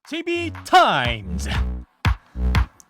JB타임즈.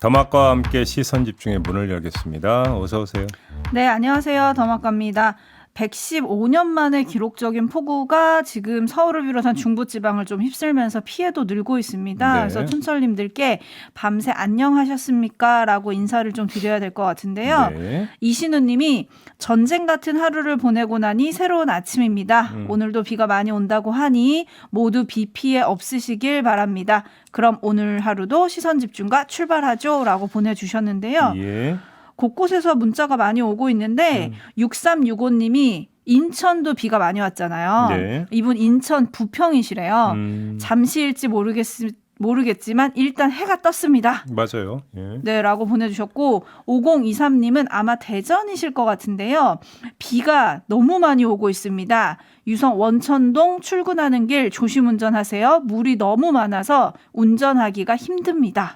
더마과 함께 시선 집중의 문을 열겠습니다. 어서 오세요. 네, 안녕하세요. 더마카입니다. 115년 만에 기록적인 폭우가 지금 서울을 비롯한 중부지방을 좀 휩쓸면서 피해도 늘고 있습니다. 네. 그래서 촌철님들께 밤새 안녕하셨습니까? 라고 인사를 좀 드려야 될 것 같은데요. 네. 이신우님이 전쟁 같은 하루를 보내고 나니 새로운 아침입니다. 오늘도 비가 많이 온다고 하니 모두 비 피해 없으시길 바랍니다. 그럼 오늘 하루도 시선 집중과 출발하죠. 라고 보내주셨는데요. 예. 곳곳에서 문자가 많이 오고 있는데 6365님이 인천도 비가 많이 왔잖아요. 네. 이분 인천 부평이시래요. 잠시일지 모르겠지만 일단 해가 떴습니다. 맞아요. 예. 네, 라고 보내주셨고 5023님은 아마 대전이실 것 같은데요. 비가 너무 많이 오고 있습니다. 유성 원천동 출근하는 길 조심 운전하세요. 물이 너무 많아서 운전하기가 힘듭니다.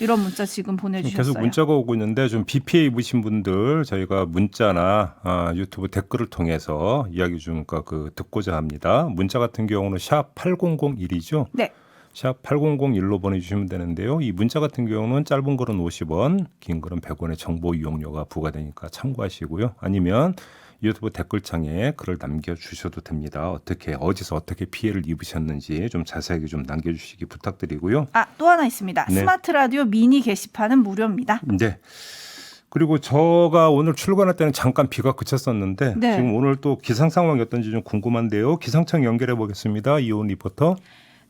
이런 문자 지금 보내주셨어요. 계속 문자가 오고 있는데 좀 비 피해 입으신 분들 저희가 문자나 유튜브 댓글을 통해서 이야기 좀 듣고자 합니다. 문자 같은 경우는 샵 8001이죠. 네. 샵 8001로 보내주시면 되는데요. 이 문자 같은 경우는 짧은 글은 50원, 긴 글은 100원의 정보 이용료가 부과되니까 참고하시고요. 아니면 유튜브 댓글창에 글을 남겨주셔도 됩니다. 어디서 어떻게 피해를 입으셨는지 좀 자세하게 좀 남겨주시기 부탁드리고요. 또 하나 있습니다. 네. 스마트 라디오 미니 게시판은 무료입니다. 네. 그리고 제가 오늘 출근할 때는 잠깐 비가 그쳤었는데 네. 지금 오늘 또 기상 상황이 어떤지 좀 궁금한데요. 기상청 연결해 보겠습니다. 이온 리포터.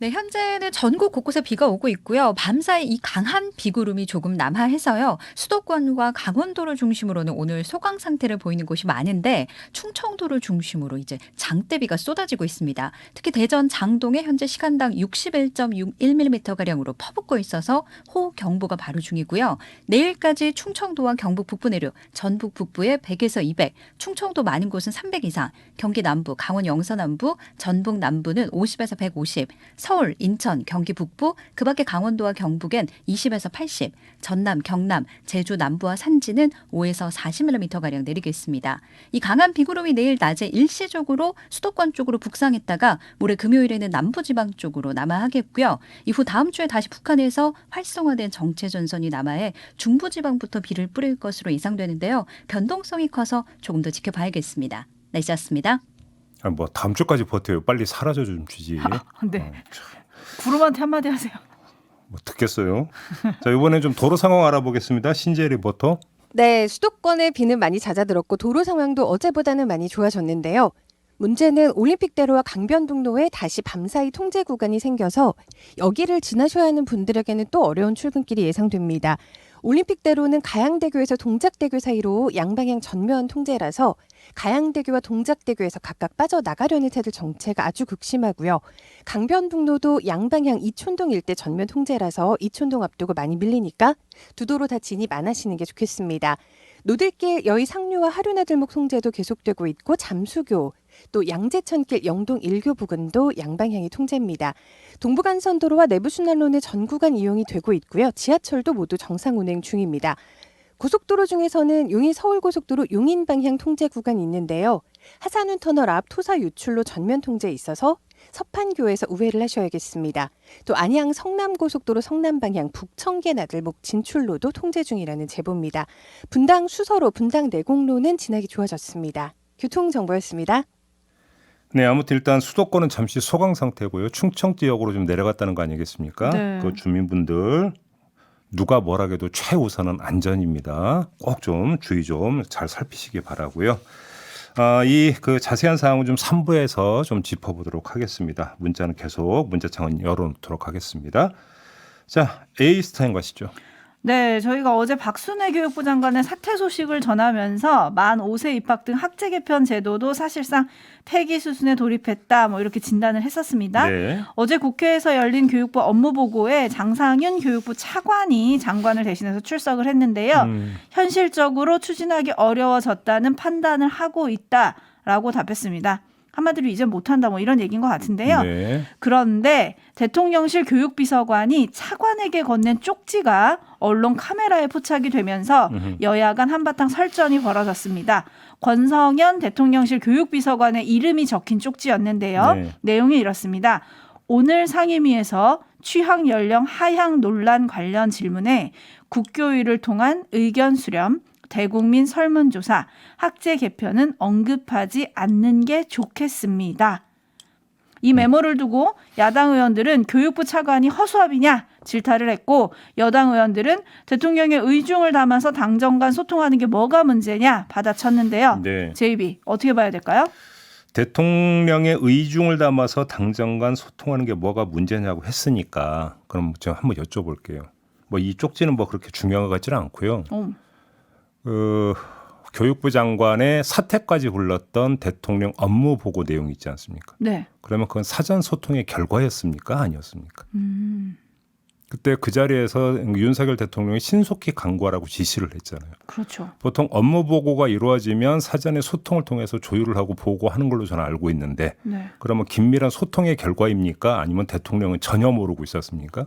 네, 현재는 전국 곳곳에 비가 오고 있고요. 밤사이 이 강한 비구름이 조금 남하해서요. 수도권과 강원도를 중심으로는 오늘 소강 상태를 보이는 곳이 많은데 충청도를 중심으로 이제 장대비가 쏟아지고 있습니다. 특히 대전 장동에 현재 시간당 61.61mm가량으로 퍼붓고 있어서 호우경보가 발효 중이고요. 내일까지 충청도와 경북 북부 내륙, 전북 북부에 100에서 200, 충청도 많은 곳은 300 이상, 경기 남부, 강원 영서 남부, 전북 남부는 50에서 150, 서울, 인천, 경기 북부, 그 밖에 강원도와 경북엔 20에서 80, 전남, 경남, 제주 남부와 산지는 5에서 40mm가량 내리겠습니다. 이 강한 비구름이 내일 낮에 일시적으로 수도권 쪽으로 북상했다가 모레 금요일에는 남부지방 쪽으로 남하하겠고요. 이후 다음 주에 다시 북한에서 활성화된 정체전선이 남하해 중부지방부터 비를 뿌릴 것으로 예상되는데요. 변동성이 커서 조금 더 지켜봐야겠습니다. 날씨였습니다. 다음 주까지 버텨요. 빨리 사라져 좀 주지. 네. 구름한테 한마디 하세요. 듣겠어요. 자, 이번엔 좀 도로 상황 알아보겠습니다. 신재 리포터. 네, 수도권에 비는 많이 잦아들었고 도로 상황도 어제보다는 많이 좋아졌는데요. 문제는 올림픽대로와 강변북로에 다시 밤사이 통제 구간이 생겨서 여기를 지나셔야 하는 분들에게는 또 어려운 출근길이 예상됩니다. 올림픽대로는 가양대교에서 동작대교 사이로 양방향 전면 통제라서 가양대교와 동작대교에서 각각 빠져나가려는 차들 정체가 아주 극심하고요. 강변북로도 양방향 이촌동 일대 전면 통제라서 이촌동 앞두고 많이 밀리니까 두 도로 다 진입 안 하시는 게 좋겠습니다. 노들길 여의 상류와 하류나들목 통제도 계속되고 있고 잠수교, 또 양재천길 영동 1교 부근도 양방향이 통제입니다. 동부간선도로와 내부순환로는 전 구간 이용이 되고 있고요. 지하철도 모두 정상 운행 중입니다. 고속도로 중에서는 용인 서울고속도로 용인 방향 통제 구간이 있는데요. 하산훈 터널 앞 토사 유출로 전면 통제에 있어서 서판교에서 우회를 하셔야겠습니다. 또 안양 성남고속도로 성남 방향 북청계 나들목 진출로도 통제 중이라는 제보입니다. 분당 수서로 분당 내곡로는 지나기 좋아졌습니다. 교통정보였습니다. 네, 아무튼 일단 수도권은 잠시 소강 상태고요. 충청 지역으로 좀 내려갔다는 거 아니겠습니까? 네. 그 주민분들 누가 뭐라 해도 최우선은 안전입니다. 꼭 좀 주의 좀 잘 살피시기 바라고요. 이 자세한 사항은 좀 3부에서 좀 짚어보도록 하겠습니다. 문자는 계속 문자창은 열어놓도록 하겠습니다. 자, A스타인 가시죠. 네, 저희가 어제 박순애 교육부 장관의 사퇴 소식을 전하면서 만 5세 입학 등 학제 개편 제도도 사실상 폐기 수순에 돌입했다, 이렇게 진단을 했었습니다. 네. 어제 국회에서 열린 교육부 업무보고에 장상윤 교육부 차관이 장관을 대신해서 출석을 했는데요. 현실적으로 추진하기 어려워졌다는 판단을 하고 있다라고 답했습니다. 한마디로 이제 못한다 이런 얘기인 것 같은데요. 네. 그런데 대통령실 교육비서관이 차관에게 건넨 쪽지가 언론 카메라에 포착이 되면서 여야 간 한바탕 설전이 벌어졌습니다. 권성현 대통령실 교육비서관의 이름이 적힌 쪽지였는데요. 네. 내용이 이렇습니다. 오늘 상임위에서 취학 연령 하향 논란 관련 질문에 국교위를 통한 의견 수렴, 대국민 설문조사, 학제 개편은 언급하지 않는 게 좋겠습니다. 이 메모를 두고 야당 의원들은 교육부 차관이 허수아비냐 질타를 했고, 여당 의원들은 대통령의 의중을 담아서 당정 간 소통하는 게 뭐가 문제냐 받아쳤는데요. 네. JB 어떻게 봐야 될까요? 대통령의 의중을 담아서 당정 간 소통하는 게 뭐가 문제냐고 했으니까 그럼 제가 한번 여쭤볼게요. 뭐 이 쪽지는 뭐 그렇게 중요한 것 같지는 않고요. 교육부 장관의 사퇴까지 불렀던 대통령 업무 보고 내용이 있지 않습니까? 네. 그러면 그건 사전 소통의 결과였습니까? 아니었습니까? 그때 그 자리에서 윤석열 대통령이 신속히 강구하라고 지시를 했잖아요. 그렇죠. 보통 업무 보고가 이루어지면 사전에 소통을 통해서 조율을 하고 보고하는 걸로 저는 알고 있는데 네. 그러면 긴밀한 소통의 결과입니까? 아니면 대통령은 전혀 모르고 있었습니까?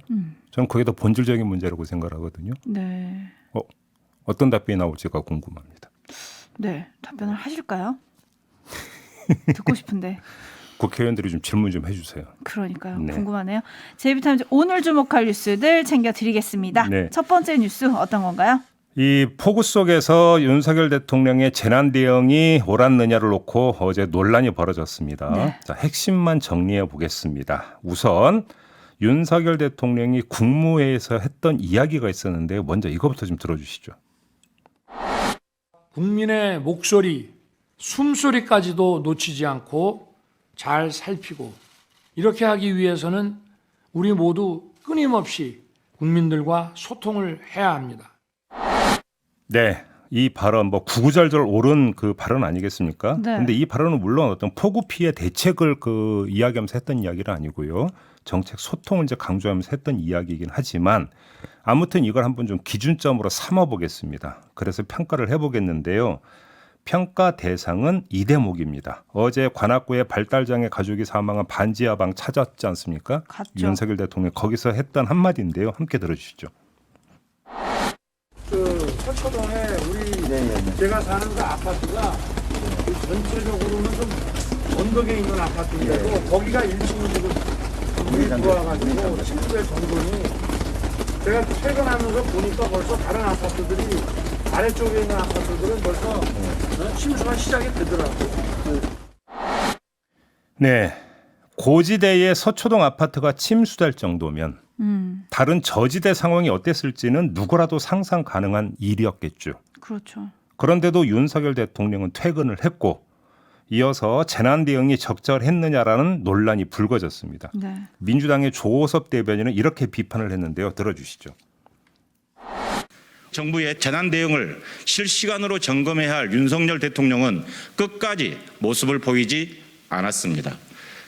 저는 그게 더 본질적인 문제라고 생각하거든요. 네. 어떤 답변이 나올지가 궁금합니다. 네. 답변을 하실까요? 듣고 싶은데. 국회의원들이 좀 질문 좀 해주세요. 그러니까요. 네. 궁금하네요. JB타임즈 오늘 주목할 뉴스들 챙겨드리겠습니다. 네. 첫 번째 뉴스 어떤 건가요? 이 폭우 속에서 윤석열 대통령의 재난 대응이 옳았느냐를 놓고 어제 논란이 벌어졌습니다. 네. 자, 핵심만 정리해 보겠습니다. 우선 윤석열 대통령이 국무회의에서 했던 이야기가 있었는데요. 먼저 이거부터 좀 들어주시죠. 국민의 목소리, 숨소리까지도 놓치지 않고 잘 살피고 이렇게 하기 위해서는 우리 모두 끊임없이 국민들과 소통을 해야 합니다. 네. 이 발언 뭐 구구절절 옳은 그 발언 아니겠습니까? 네. 근데 이 발언은 물론 어떤 폭우 피해 대책을 그 이야기하면서 했던 이야기는 아니고요. 정책 소통을 이제 강조하면서 했던 이야기이긴 하지만 아무튼 이걸 한번 좀 기준점으로 삼아 보겠습니다. 그래서 평가를 해 보겠는데요. 평가 대상은 이 대목입니다. 어제 관악구의 발달장애 가족이 사망한 반지하방 찾았지 않습니까? 갔죠. 윤석열 대통령 거기서 했던 한마디인데요. 함께 들어주시죠. 그 서초동에 우리 제가 사는 그 아파트가 그 전체적으로는 좀 언덕에 있는 아파트인데도 거기가 1층으로 지금 물이 들어와가지고 침수의 정도니 제가 퇴근하면서 보니까 벌써 다른 아파트들이 아래쪽에 있는 아파트들은 벌써 침수가 시작이 되더라고요. 네. 고지대의 서초동 아파트가 침수될 정도면 다른 저지대 상황이 어땠을지는 누구라도 상상 가능한 일이었겠죠. 그렇죠. 그런데도 윤석열 대통령은 퇴근을 했고 이어서 재난 대응이 적절했느냐라는 논란이 불거졌습니다. 네. 민주당의 조호섭 대변인은 이렇게 비판을 했는데요. 들어주시죠. 정부의 재난 대응을 실시간으로 점검해야 할 윤석열 대통령은 끝까지 모습을 보이지 않았습니다.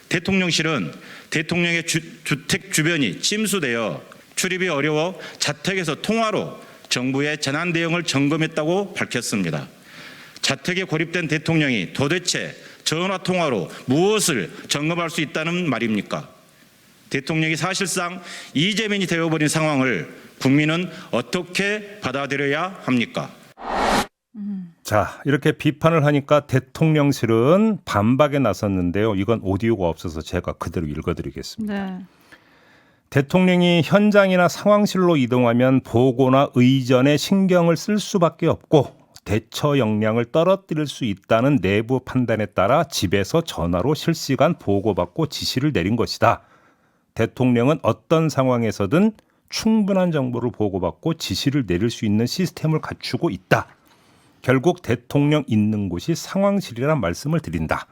대통령실은 대통령의 주택 주변이 침수되어 출입이 어려워 자택에서 통화로 정부의 재난 대응을 점검했다고 밝혔습니다. 자택에 고립된 대통령이 도대체 전화 통화로 무엇을 점검할 수 있다는 말입니까? 대통령이 사실상 이재민이 되어버린 상황을 국민은 어떻게 받아들여야 합니까? 자, 이렇게 비판을 하니까 대통령실은 반박에 나섰는데요. 이건 오디오가 없어서 제가 그대로 읽어드리겠습니다. 네. 대통령이 현장이나 상황실로 이동하면 보고나 의전에 신경을 쓸 수밖에 없고 대처 역량을 떨어뜨릴 수 있다는 내부 판단에 따라 집에서 전화로 실시간 보고받고 지시를 내린 것이다. 대통령은 어떤 상황에서든 충분한 정보를 보고받고 지시를 내릴 수 있는 시스템을 갖추고 있다. 결국 대통령 있는 곳이 상황실이란 말씀을 드린다.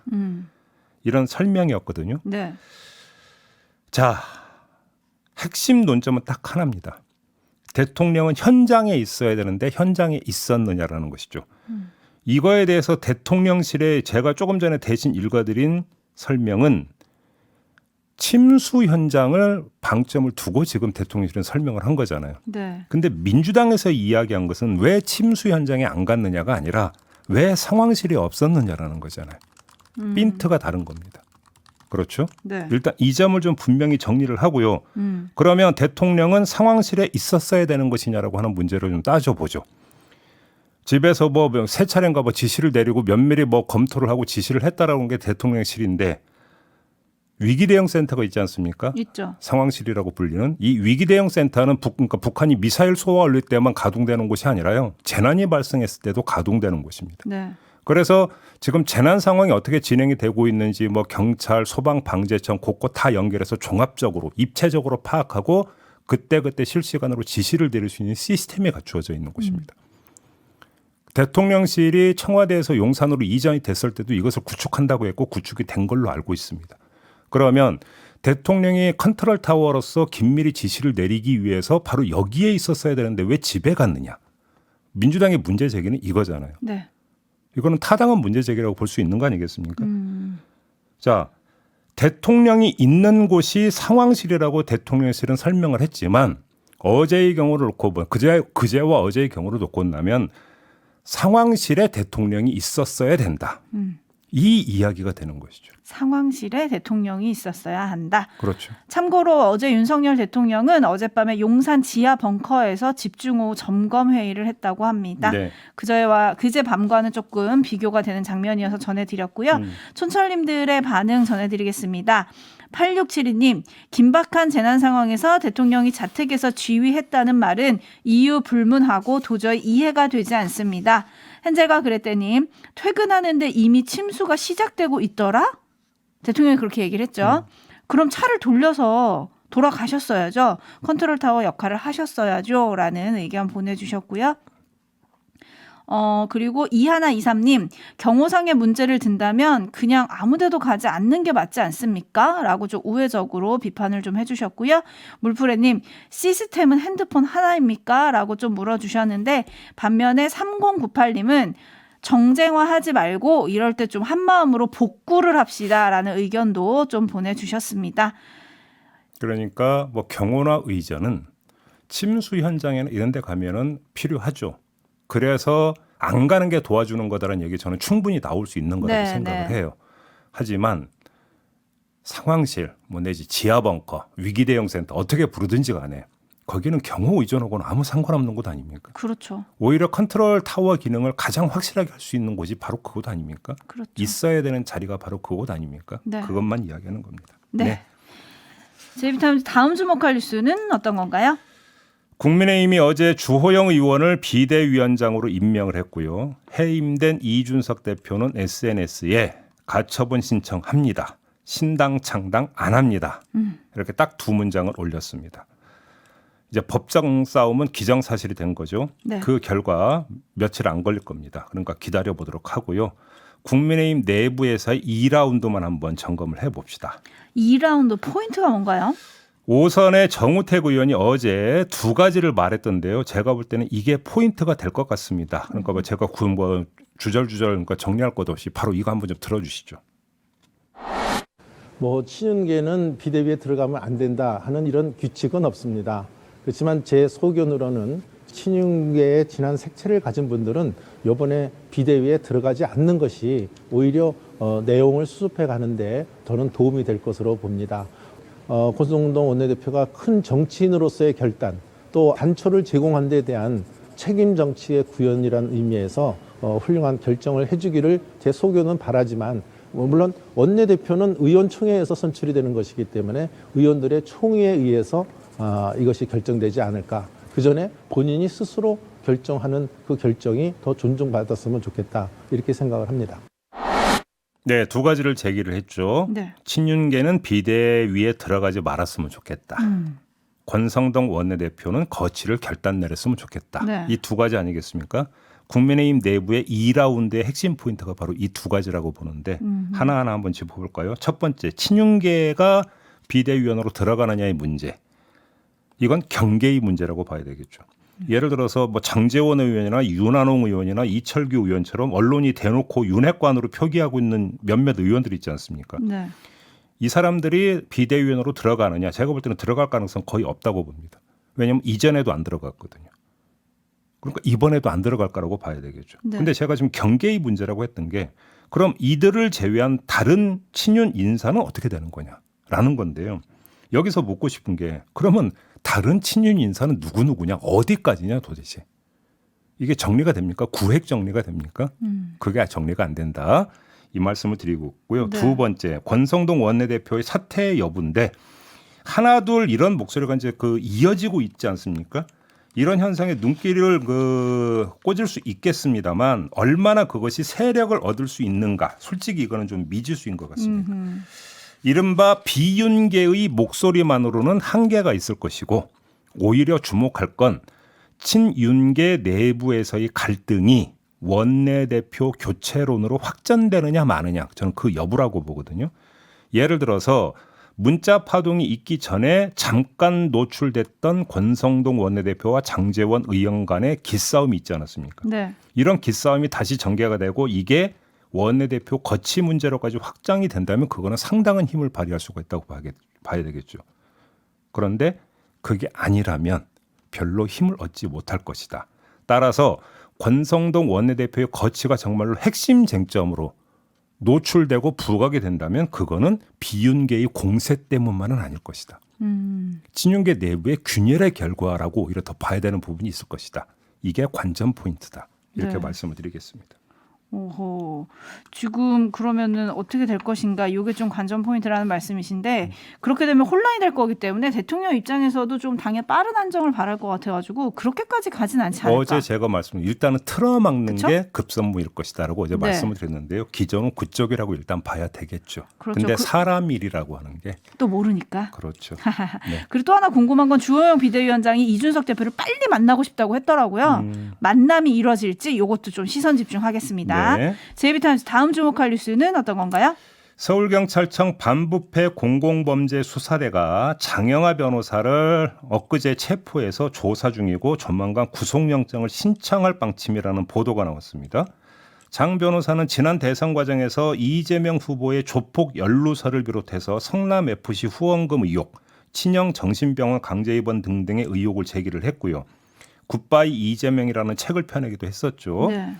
이런 설명이었거든요. 네. 자, 핵심 논점은 딱 하나입니다. 대통령은 현장에 있어야 되는데 현장에 있었느냐라는 것이죠. 이거에 대해서 대통령실에 제가 조금 전에 대신 읽어드린 설명은 침수 현장을 방점을 두고 지금 대통령실은 설명을 한 거잖아요. 네. 근데 민주당에서 이야기한 것은 왜 침수 현장에 안 갔느냐가 아니라 왜 상황실이 없었느냐라는 거잖아요. 핀트가 다른 겁니다. 그렇죠? 네. 일단 이 점을 좀 분명히 정리를 하고요. 그러면 대통령은 상황실에 있었어야 되는 것이냐라고 하는 문제를 좀 따져보죠. 집에서 뭐 세 차례인가 뭐 지시를 내리고 면밀히 뭐 검토를 하고 지시를 했다라는 게 대통령실인데 위기 대응 센터가 있지 않습니까? 있죠. 상황실이라고 불리는 이 위기 대응 센터는 그러니까 북한이 미사일 쏘아 올릴 때만 가동되는 곳이 아니라요. 재난이 발생했을 때도 가동되는 곳입니다. 네. 그래서 지금 재난 상황이 어떻게 진행이 되고 있는지 뭐 경찰, 소방방재청 곳곳 다 연결해서 종합적으로 입체적으로 파악하고 그때그때 실시간으로 지시를 내릴 수 있는 시스템이 갖추어져 있는 곳입니다. 대통령실이 청와대에서 용산으로 이전이 됐을 때도 이것을 구축한다고 했고 구축이 된 걸로 알고 있습니다. 그러면 대통령이 컨트롤 타워로서 긴밀히 지시를 내리기 위해서 바로 여기에 있었어야 되는데 왜 집에 갔느냐. 민주당의 문제 제기는 이거잖아요. 네. 이거는 타당한 문제 제기라고 볼 수 있는 거 아니겠습니까? 자, 대통령이 있는 곳이 상황실이라고 대통령실은 설명을 했지만 어제의 경우를 놓고 그제와 어제의 경우를 놓고 본다면 상황실에 대통령이 있었어야 된다. 이 이야기가 되는 것이죠. 상황실에 대통령이 있었어야 한다. 그렇죠. 참고로 어제 윤석열 대통령은 어젯밤에 용산 지하 벙커에서 집중호우 점검 회의를 했다고 합니다. 네. 그제 밤과는 조금 비교가 되는 장면이어서 전해드렸고요. 촌철님들의 반응 전해드리겠습니다. 8672님, 긴박한 재난 상황에서 대통령이 자택에서 지휘했다는 말은 이유 불문하고 도저히 이해가 되지 않습니다. 헨젤과 그레테님, 퇴근하는데 이미 침수가 시작되고 있더라? 대통령이 그렇게 얘기를 했죠. 그럼 차를 돌려서 돌아가셨어야죠. 컨트롤 타워 역할을 하셨어야죠. 라는 의견 보내주셨고요. 그리고 2123님, 경호상의 문제를 든다면 그냥 아무데도 가지 않는 게 맞지 않습니까? 라고 좀 우회적으로 비판을 좀 해주셨고요. 물프레님, 시스템은 핸드폰 하나입니까? 라고 좀 물어주셨는데, 반면에 3098님은 정쟁화하지 말고 이럴 때 좀 한마음으로 복구를 합시다라는 의견도 좀 보내주셨습니다. 그러니까 뭐 경호나 의전은 침수 현장에는 이런 데 가면은 필요하죠. 그래서 안 가는 게 도와주는 거다라는 얘기 저는 충분히 나올 수 있는 거라고 생각을 해요. 하지만 상황실, 뭐 내지 지하 벙커, 위기 대응 센터 어떻게 부르든지 간에 거기는 경호 의존하고는 아무 상관없는 곳 아닙니까? 그렇죠. 오히려 컨트롤 타워 기능을 가장 확실하게 할 수 있는 곳이 바로 그곳 아닙니까? 그렇죠. 있어야 되는 자리가 바로 그곳 아닙니까? 네. 그것만 이야기하는 겁니다. 네. 제이비타임즈 다음 주목할 뉴스는 어떤 건가요? 국민의힘이 어제 주호영 의원을 비대위원장으로 임명을 했고요. 해임된 이준석 대표는 SNS에 가처분 신청합니다. 신당 창당 안 합니다. 이렇게 딱 두 문장을 올렸습니다. 이제 법정 싸움은 기정사실이 된 거죠. 네. 그 결과 며칠 안 걸릴 겁니다. 그러니까 기다려보도록 하고요. 국민의힘 내부에서의 2라운드만 한번 점검을 해봅시다. 2라운드 포인트가 뭔가요? 오선의 정우택 의원이 어제 두 가지를 말했던데요. 제가 볼 때는 이게 포인트가 될 것 같습니다. 그러니까 뭐 제가 주절주절 그러니까 정리할 것 없이 바로 이거 한번 좀 들어주시죠. 뭐 친윤계는 비대위에 들어가면 안 된다 하는 이런 규칙은 없습니다. 그렇지만 제 소견으로는 친윤계의 진한 색채를 가진 분들은 이번에 비대위에 들어가지 않는 것이 오히려 내용을 수습해 가는데 저는 도움이 될 것으로 봅니다. 권성동 원내대표가 큰 정치인으로서의 결단, 또 단초를 제공한 데 대한 책임 정치의 구현이라는 의미에서 훌륭한 결정을 해주기를 제 소견은 바라지만 물론 원내대표는 의원총회에서 선출이 되는 것이기 때문에 의원들의 총의에 의해서 이것이 결정되지 않을까. 그 전에 본인이 스스로 결정하는 그 결정이 더 존중받았으면 좋겠다. 이렇게 생각을 합니다. 네, 두 가지를 제기를 했죠. 네. 친윤계는 비대위에 들어가지 말았으면 좋겠다. 권성동 원내대표는 거취를 결단 내렸으면 좋겠다. 네. 이 두 가지 아니겠습니까? 국민의힘 내부의 2라운드의 핵심 포인트가 바로 이 두 가지라고 보는데 하나하나 한번 짚어볼까요? 첫 번째, 친윤계가 비대위원으로 들어가느냐의 문제. 이건 경계의 문제라고 봐야 되겠죠. 예를 들어서 뭐 장제원 의원이나 윤한홍 의원이나 이철규 의원처럼 언론이 대놓고 윤핵관으로 표기하고 있는 몇몇 의원들이 있지 않습니까? 네. 이 사람들이 비대위원으로 들어가느냐? 제가 볼 때는 들어갈 가능성 거의 없다고 봅니다. 왜냐하면 이전에도 안 들어갔거든요. 그러니까 이번에도 안 들어갈 거라고 봐야 되겠죠. 네. 근데 제가 지금 경계의 문제라고 했던 게 그럼 이들을 제외한 다른 친윤 인사는 어떻게 되는 거냐라는 건데요. 여기서 묻고 싶은 게 그러면 다른 친윤 인사는 누구누구냐? 어디까지냐 도대체. 이게 정리가 됩니까? 구획 정리가 됩니까? 그게 정리가 안 된다. 이 말씀을 드리고 있고요. 네. 두 번째, 권성동 원내대표의 사퇴 여부인데 하나 둘 이런 목소리가 이제 이어지고 있지 않습니까? 이런 현상에 눈길을 꽂을 수 있겠습니다만 얼마나 그것이 세력을 얻을 수 있는가? 솔직히 이거는 좀 미지수인 것 같습니다. 이른바 비윤계의 목소리만으로는 한계가 있을 것이고 오히려 주목할 건 친윤계 내부에서의 갈등이 원내대표 교체론으로 확전되느냐 마느냐, 저는 그 여부라고 보거든요. 예를 들어서 문자 파동이 있기 전에 잠깐 노출됐던 권성동 원내대표와 장제원 의원 간의 기싸움이 있지 않았습니까? 네. 이런 기싸움이 다시 전개가 되고 이게 원내대표 거치 문제로까지 확장이 된다면 그거는 상당한 힘을 발휘할 수가 있다고 봐야 되겠죠. 그런데 그게 아니라면 별로 힘을 얻지 못할 것이다. 따라서 권성동 원내대표의 거치가 정말로 핵심 쟁점으로 노출되고 부각이 된다면 그거는 비윤계의 공세 때문만은 아닐 것이다. 친윤계 내부의 균열의 결과라고 오히려 더 봐야 되는 부분이 있을 것이다. 이게 관전 포인트다. 이렇게 네. 말씀을 드리겠습니다. 오호. 지금 그러면은 어떻게 될 것인가? 이게 좀 관전 포인트라는 말씀이신데 그렇게 되면 혼란이 될 거기 때문에 대통령 입장에서도 좀 당의 빠른 안정을 바랄 것 같아가지고 그렇게까지 가진 않지 않을까? 어제 제가 일단은 틀어막는 그쵸? 게 급선무일 것이다라고 어제 네. 말씀을 드렸는데요. 기존은 그쪽이라고 일단 봐야 되겠죠. 그렇죠. 근데 사람 일이라고 하는 게 또 모르니까. 그렇죠. 네. 그리고 또 하나 궁금한 건 주호영 비대위원장이 이준석 대표를 빨리 만나고 싶다고 했더라고요. 만남이 이뤄질지 이것도 좀 시선 집중하겠습니다. 네. 제이비타임스 다음 주목할 뉴스는 어떤 건가요? 서울경찰청 반부패 공공범죄 수사대가 장영하 변호사를 엊그제 체포해서 조사 중이고 조만간 구속영장을 신청할 방침이라는 보도가 나왔습니다. 장 변호사는 지난 대선 과정에서 이재명 후보의 조폭 연루설을 비롯해서 성남FC 후원금 의혹, 친형 정신병원 강제 입원 등등의 의혹을 제기를 했고요. 굿바이 이재명이라는 책을 펴내기도 했었죠. 네.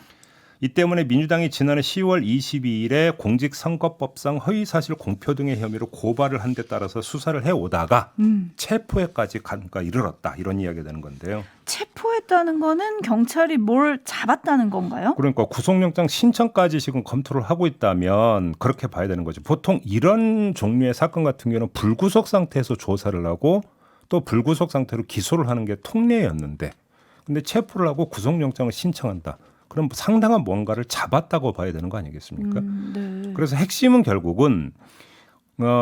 이 때문에 민주당이 지난해 10월 22일에 공직선거법상 허위사실 공표 등의 혐의로 고발을 한 데 따라서 수사를 해오다가 체포에까지 이르렀다. 이런 이야기가 되는 건데요. 체포했다는 거는 경찰이 뭘 잡았다는 건가요? 그러니까 구속영장 신청까지 지금 검토를 하고 있다면 그렇게 봐야 되는 거죠. 보통 이런 종류의 사건 같은 경우는 불구속 상태에서 조사를 하고 또 불구속 상태로 기소를 하는 게 통례였는데 근데 체포를 하고 구속영장을 신청한다. 그럼 상당한 뭔가를 잡았다고 봐야 되는 거 아니겠습니까? 네. 그래서 핵심은 결국은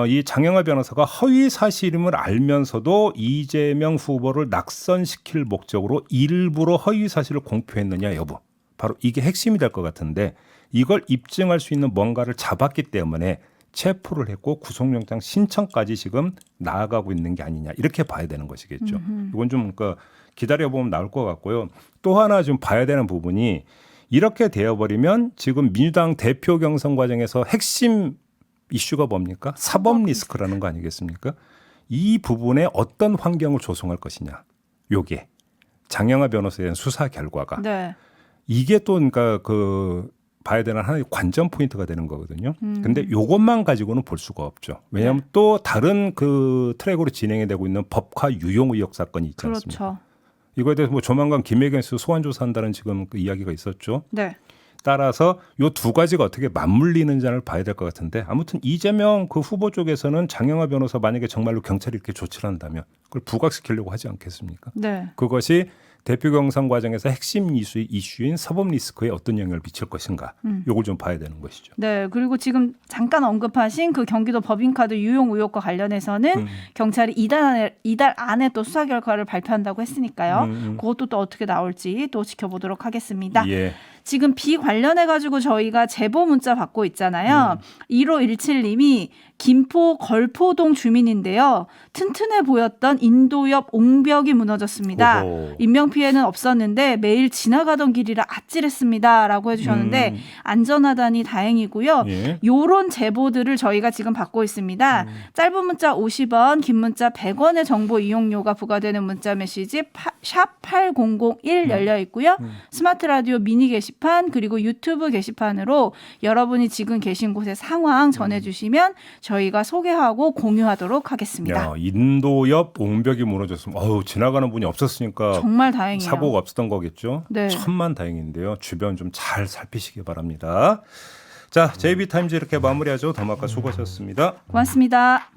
이 장영하 변호사가 허위 사실임을 알면서도 이재명 후보를 낙선시킬 목적으로 일부러 허위 사실을 공표했느냐 여부. 바로 이게 핵심이 될 것 같은데 이걸 입증할 수 있는 뭔가를 잡았기 때문에 체포를 했고 구속영장 신청까지 지금 나아가고 있는 게 아니냐 이렇게 봐야 되는 것이겠죠. 이건 좀 기다려보면 나올 것 같고요. 또 하나 좀 봐야 되는 부분이 이렇게 되어버리면 지금 민주당 대표 경선 과정에서 핵심 이슈가 뭡니까? 사법 리스크라는 거 아니겠습니까? 이 부분에 어떤 환경을 조성할 것이냐. 요게 장영하 변호사에 대한 수사 결과가 네. 이게 또 그러니까 봐야 되는 하나의 관전 포인트가 되는 거거든요. 근데 요것만 가지고는 볼 수가 없죠. 왜냐하면 또 다른 트랙으로 진행이 되고 있는 법화 유용 의혹 사건이 있지 않습니까? 그렇죠. 이거에 대해서 조만간 김혜경에서 소환 조사한다는 지금 이야기가 있었죠. 네. 따라서 요 두 가지가 어떻게 맞물리는지를 봐야 될 것 같은데 아무튼 이재명 후보 쪽에서는 장영하 변호사 만약에 정말로 경찰이 이렇게 조치를 한다면 그걸 부각시키려고 하지 않겠습니까? 네. 그것이 대표 경선 과정에서 핵심 이슈인 사법 리스크에 어떤 영향을 미칠 것인가 요걸 좀 봐야 되는 것이죠. 네. 그리고 지금 잠깐 언급하신 그 경기도 법인카드 유용 의혹과 관련해서는 경찰이 이달 안에 또 수사 결과를 발표한다고 했으니까요. 그것도 또 어떻게 나올지 또 지켜보도록 하겠습니다. 예. 지금 비 관련해 가지고 저희가 제보 문자 받고 있잖아요. 1517님이 김포 걸포동 주민인데요. 튼튼해 보였던 인도 옆 옹벽이 무너졌습니다. 오호. 인명 피해는 없었는데 매일 지나가던 길이라 아찔했습니다라고 해주셨는데 안전하다니 다행이고요. 예. 요런 제보들을 저희가 지금 받고 있습니다. 짧은 문자 50원, 긴 문자 100원의 정보 이용료가 부과되는 문자 메시지 샵 8001 열려 있고요. 스마트 라디오 미니 게시판 그리고 유튜브 게시판으로 여러분이 지금 계신 곳의 상황 전해주시면 저희가 소개하고 공유하도록 하겠습니다. 야, 인도 옆 옹벽이 무너졌으면 지나가는 분이 없었으니까 정말 다행이에요. 사고가 없었던 거겠죠. 네. 천만 다행인데요. 주변 좀 잘 살피시기 바랍니다. 자, JB타임즈 이렇게 마무리하죠. 더마카 수고하셨습니다. 고맙습니다.